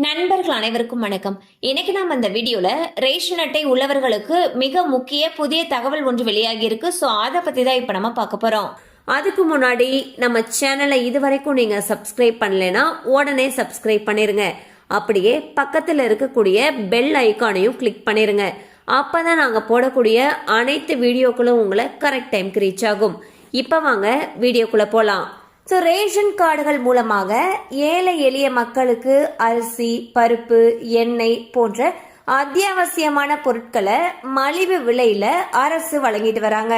நண்பர்கள் அனைவருக்கும் வணக்கம். இன்னைக்கு நாம இந்த வீடியோல ரேஷன் அட்டை உள்ளவர்களுக்கு மிக முக்கிய புதிய தகவல் ஒன்று வெளியாகி இருக்கு. ஸோ அதை பத்தி தான் இப்ப நம்ம பார்க்க போறோம். அதுக்கு முன்னாடி நம்ம சேனலை இதுவரைக்கும் நீங்க சப்ஸ்கிரைப் பண்ணலைன்னா உடனே சப்ஸ்கிரைப் பண்ணிருங்க. அப்படியே பக்கத்துல இருக்கக்கூடிய பெல் ஐக்கானையும் கிளிக் பண்ணிருங்க. அப்பதான் நாங்க போடக்கூடிய அனைத்து வீடியோக்களும் உங்களை கரெக்ட் டைம்க்கு ரீச் ஆகும். இப்ப வாங்க வீடியோக்குள்ள போலாம். ஸோ ரேஷன் கார்டுகள் மூலமாக ஏழை எளிய மக்களுக்கு அரிசி, பருப்பு, எண்ணெய் போன்ற அத்தியாவசியமான பொருட்களை மலிவு விலையில அரசு வழங்கிட்டு வராங்க.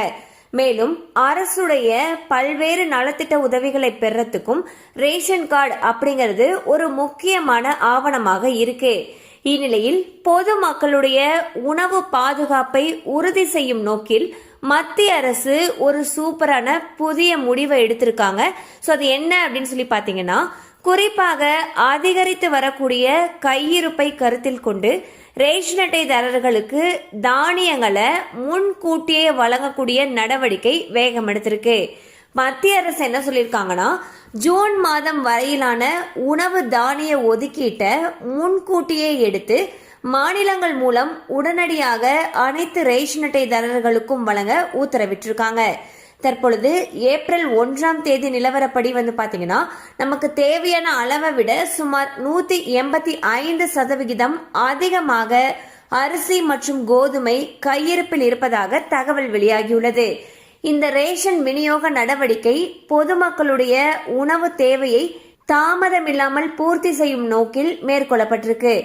மேலும் அரசுடைய பல்வேறு நலத்திட்ட உதவிகளை பெறத்துக்கும் ரேஷன் கார்டு அப்படிங்கிறது ஒரு முக்கியமான ஆவணமாக இருக்கு. இந்நிலையில் பொதுமக்களுடைய உணவு பாதுகாப்பை உறுதி செய்யும் நோக்கில் மத்திய அரசு ஒரு சூப்பரான புதிய முடிவை எடுத்திருக்காங்க. ஸோ அது என்ன அப்படின்னு சொல்லி பார்த்தீங்கன்னா, குறிப்பாக அதிகரித்து வரக்கூடிய கையிருப்பை கருத்தில் கொண்டு ரேஷன் அட்டைதாரர்களுக்கு தானியங்களை முன்கூட்டியே வழங்கக்கூடிய நடவடிக்கை வேகம் எடுத்திருக்கு. மத்திய அரசு என்ன சொல்லியிருக்காங்கன்னா, ஜூன் மாதம் வரையிலான உணவு தானிய ஒதுக்கீட்டை முன்கூட்டியே எடுத்து மாநிலங்கள் மூலம் உடனடியாக அனைத்து ரேஷன் அட்டைதாரர்களுக்கும் வழங்க உத்தரவிட்டிருக்காங்க. தற்பொழுது ஏப்ரல் 1 நிலவரப்படி பாத்தீங்கன்னா நமக்கு தேவையான அளவை விட சுமார் 185% அதிகமாக அரிசி மற்றும் கோதுமை கையிருப்பில் இருப்பதாக தகவல் வெளியாகியுள்ளது. இந்த ரேஷன் விநியோக நடவடிக்கை பொதுமக்களுடைய உணவு தேவையை தாமதமில்லாமல் பூர்த்தி செய்யும் நோக்கில் மேற்கொள்ளப்பட்டிருக்கு.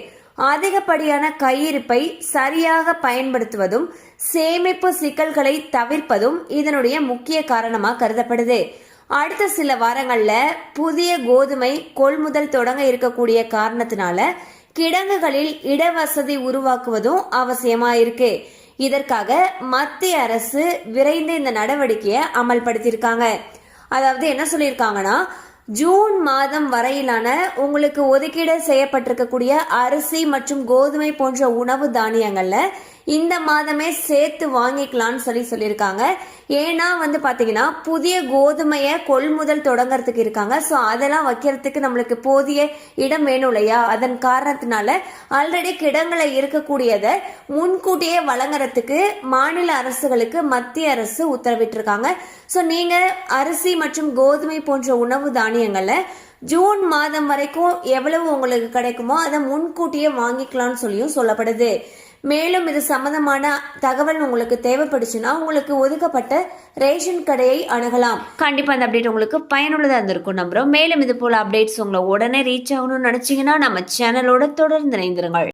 அதிகப்படியான கையிருப்பை சரியாக பயன்படுத்துவதும் சேமிப்பு சிக்கல்களை தவிர்ப்பதும் இதனுடைய முக்கிய காரணமாக கருதப்படுது. அடுத்த சில வாரங்கள்ல புதிய கோதுமை கொள்முதல் தொடங்க இருக்கக்கூடிய காரணத்தினால கிடங்குகளில் இடவசதி உருவாக்குவதும் அவசியமா இருக்கு. இதற்காக மத்திய அரசு விரைந்து இந்த நடவடிக்கையை அமல்படுத்தியிருக்காங்க. அதாவது என்ன சொல்லியிருக்காங்கன்னா, ஜூன் மாதம் வரையிலான உங்களுக்கு ஒதுக்கீடு செய்யப்பட்டிருக்கக்கூடிய அரிசி மற்றும் கோதுமை போன்ற உணவு தானியங்கள்ல இந்த மாதமே சேர்த்து வாங்கிக்கலாம்னு சொல்லியிருக்காங்க. ஏன்னா பாத்தீங்கன்னா புதிய கோதுமையை கொள்முதல் தொடங்கறதுக்கு இருக்காங்க. ஸோ அதெல்லாம் வைக்கிறதுக்கு நம்மளுக்கு போதிய இடம் வேணும் இல்லையா? அதன் காரணத்தினால ஆல்ரெடி கிடங்களை இருக்கக்கூடியதை முன்கூட்டியே வழங்குறதுக்கு மாநில அரசுகளுக்கு மத்திய அரசு உத்தரவிட்டிருக்காங்க. ஸோ நீங்க அரிசி மற்றும் கோதுமை போன்ற உணவு தானியங்களை ஜூன் மாதம் வரைக்கும் எவ்வளவு உங்களுக்கு கிடைக்குமோ அதை முன்கூட்டியே வாங்கிக்கலாம்னு சொல்லியும் சொல்லப்படுது. மேலும் இது சம்பந்தமான தகவல் உங்களுக்கு தேவைப்படுச்சுன்னா உங்களுக்கு ஒதுக்கப்பட்ட ரேஷன் கடையை அணுகலாம். கண்டிப்பா அந்த அப்டேட் உங்களுக்கு பயனுள்ளதா இருந்திருக்கும் நம்புறோம். மேலும் இது போல அப்டேட்ஸ் உங்களை உடனே ரீச் ஆகணும்னு நினைச்சீங்கன்னா நம்ம சேனலோட தொடர்ந்து இணைந்திருங்கள்.